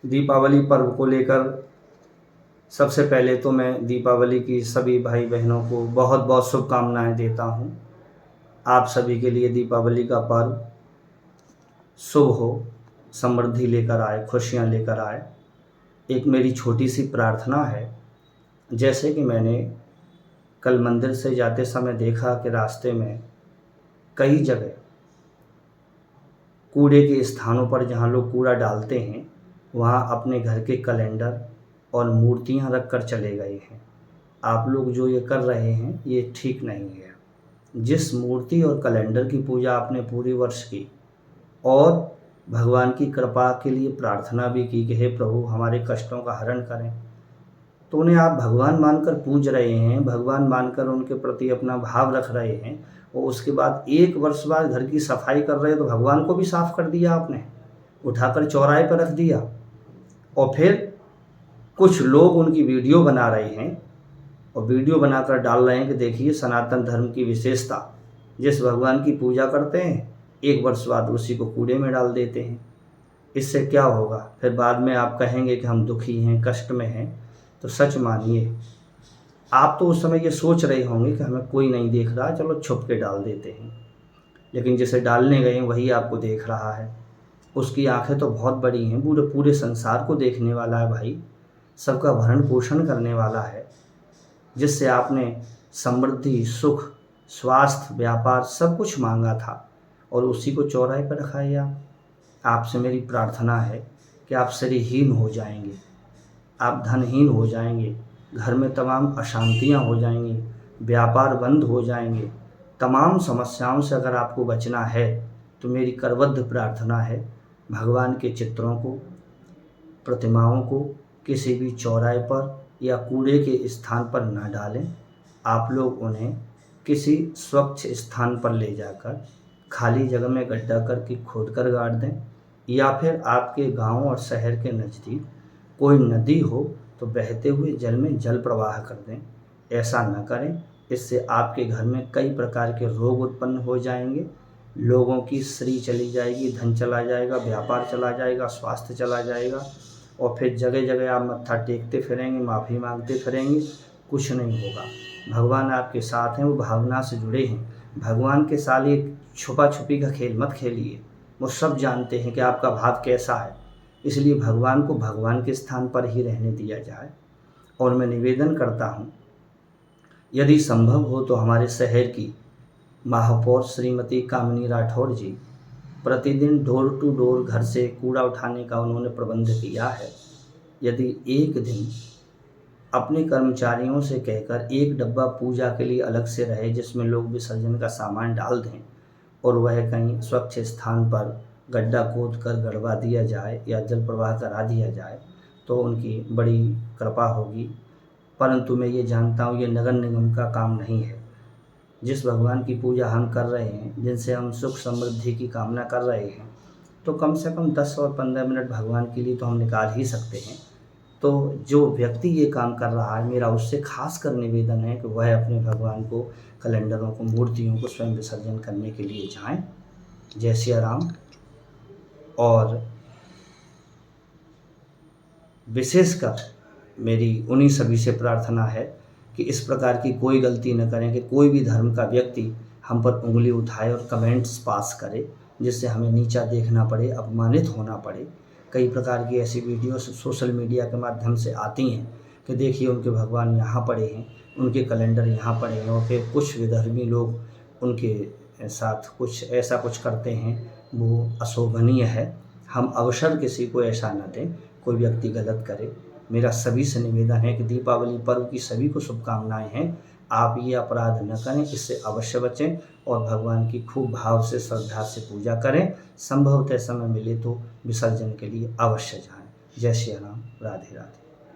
दीपावली पर्व को लेकर सबसे पहले तो मैं दीपावली की सभी भाई बहनों को बहुत बहुत शुभकामनाएं देता हूं। आप सभी के लिए दीपावली का पर्व शुभ हो, समृद्धि लेकर आए, खुशियां लेकर आए। एक मेरी छोटी सी प्रार्थना है। जैसे कि मैंने कल मंदिर से जाते समय देखा कि रास्ते में कई जगह कूड़े के स्थानों पर जहाँ लोग कूड़ा डालते हैं वहाँ अपने घर के कैलेंडर और मूर्तियाँ रख कर चले गए हैं। आप लोग जो ये कर रहे हैं ये ठीक नहीं है। जिस मूर्ति और कैलेंडर की पूजा आपने पूरे वर्ष की और भगवान की कृपा के लिए प्रार्थना भी की कि हे प्रभु हमारे कष्टों का हरण करें, तो उन्हें आप भगवान मानकर पूज रहे हैं, भगवान मानकर उनके प्रति अपना भाव रख रहे हैं और उसके बाद 1 वर्ष बाद घर की सफाई कर रहे हैं, तो भगवान को भी साफ कर दिया आपने, उठाकर चौराहे पर रख दिया। और फिर कुछ लोग उनकी वीडियो बना रहे हैं और वीडियो बनाकर डाल रहे हैं कि देखिए सनातन धर्म की विशेषता, जिस भगवान की पूजा करते हैं 1 वर्ष बाद उसी को कूड़े में डाल देते हैं। इससे क्या होगा? फिर बाद में आप कहेंगे कि हम दुखी हैं, कष्ट में हैं। तो सच मानिए, आप तो उस समय ये सोच रहे होंगे कि हमें कोई नहीं देख रहा, चलो छुप के डाल देते हैं। लेकिन जिसे डालने गए वही आपको देख रहा है। उसकी आंखें तो बहुत बड़ी हैं, पूरे पूरे संसार को देखने वाला है भाई, सबका भरण पोषण करने वाला है। जिससे आपने समृद्धि, सुख, स्वास्थ्य, व्यापार सब कुछ मांगा था और उसी को चौराहे पर रखा है। आपसे मेरी प्रार्थना है कि आप शरीरहीन हो जाएंगे, आप धनहीन हो जाएंगे, घर में तमाम अशांतियां हो जाएंगी, व्यापार बंद हो जाएंगे। तमाम समस्याओं से अगर आपको बचना है तो मेरी करबद्ध प्रार्थना है, भगवान के चित्रों को, प्रतिमाओं को किसी भी चौराहे पर या कूड़े के स्थान पर न डालें। आप लोग उन्हें किसी स्वच्छ स्थान पर ले जाकर खाली जगह में गड्ढा करके खोद कर गाड़ दें, या फिर आपके गांव और शहर के नज़दीक कोई नदी हो तो बहते हुए जल में जल प्रवाह कर दें। ऐसा न करें, इससे आपके घर में कई प्रकार के रोग उत्पन्न हो जाएंगे, लोगों की श्री चली जाएगी, धन चला जाएगा, व्यापार चला जाएगा, स्वास्थ्य चला जाएगा और फिर जगह जगह आप मत्था टेकते फिरेंगे, माफ़ी मांगते फिरेंगे, कुछ नहीं होगा। भगवान आपके साथ हैं, वो भावना से जुड़े हैं। भगवान के साथ एक छुपा छुपी का खेल मत खेलिए, वो सब जानते हैं कि आपका भाव कैसा है। इसलिए भगवान को भगवान के स्थान पर ही रहने दिया जाए। और मैं निवेदन करता हूँ, यदि संभव हो तो हमारे शहर की महापौर श्रीमती कामिनी राठौर जी प्रतिदिन डोर टू डोर घर से कूड़ा उठाने का उन्होंने प्रबंध किया है। यदि एक दिन अपने कर्मचारियों से कहकर एक डब्बा पूजा के लिए अलग से रहे जिसमें लोग विसर्जन का सामान डाल दें और वह कहीं स्वच्छ स्थान पर गड्ढा खोद कर गड़वा दिया जाए या जल प्रवाह करा दिया जाए, तो उनकी बड़ी कृपा होगी। परंतु मैं ये जानता हूँ ये नगर निगम का काम नहीं है। जिस भगवान की पूजा हम कर रहे हैं, जिनसे हम सुख समृद्धि की कामना कर रहे हैं, तो कम से कम 10 और 15 मिनट भगवान के लिए तो हम निकाल ही सकते हैं। तो जो व्यक्ति ये काम कर रहा है, मेरा उससे खास कर निवेदन है कि वह अपने भगवान को, कैलेंडरों को, मूर्तियों को स्वयं विसर्जन करने के लिए जाएं। जय सिया राम। और विशेषकर मेरी उन्हीं सभी से प्रार्थना है कि इस प्रकार की कोई गलती न करें कि कोई भी धर्म का व्यक्ति हम पर उंगली उठाए और कमेंट्स पास करे जिससे हमें नीचा देखना पड़े, अपमानित होना पड़े। कई प्रकार की ऐसी वीडियो सोशल मीडिया के माध्यम से आती हैं कि देखिए उनके भगवान यहाँ पड़े हैं, उनके कैलेंडर यहाँ पड़े हैं, और फिर कुछ विधर्मी लोग उनके साथ कुछ ऐसा कुछ करते हैं, वो अशोभनीय है। हम अवसर किसी को ऐसा न दें, कोई व्यक्ति गलत करे। मेरा सभी से निवेदन है कि दीपावली पर्व की सभी को शुभकामनाएं हैं। आप ये अपराध न करें, इससे अवश्य बचें और भगवान की खूब भाव से, श्रद्धा से पूजा करें। संभवतः समय मिले तो विसर्जन के लिए अवश्य जाएं। जय श्री राम। राधे राधे।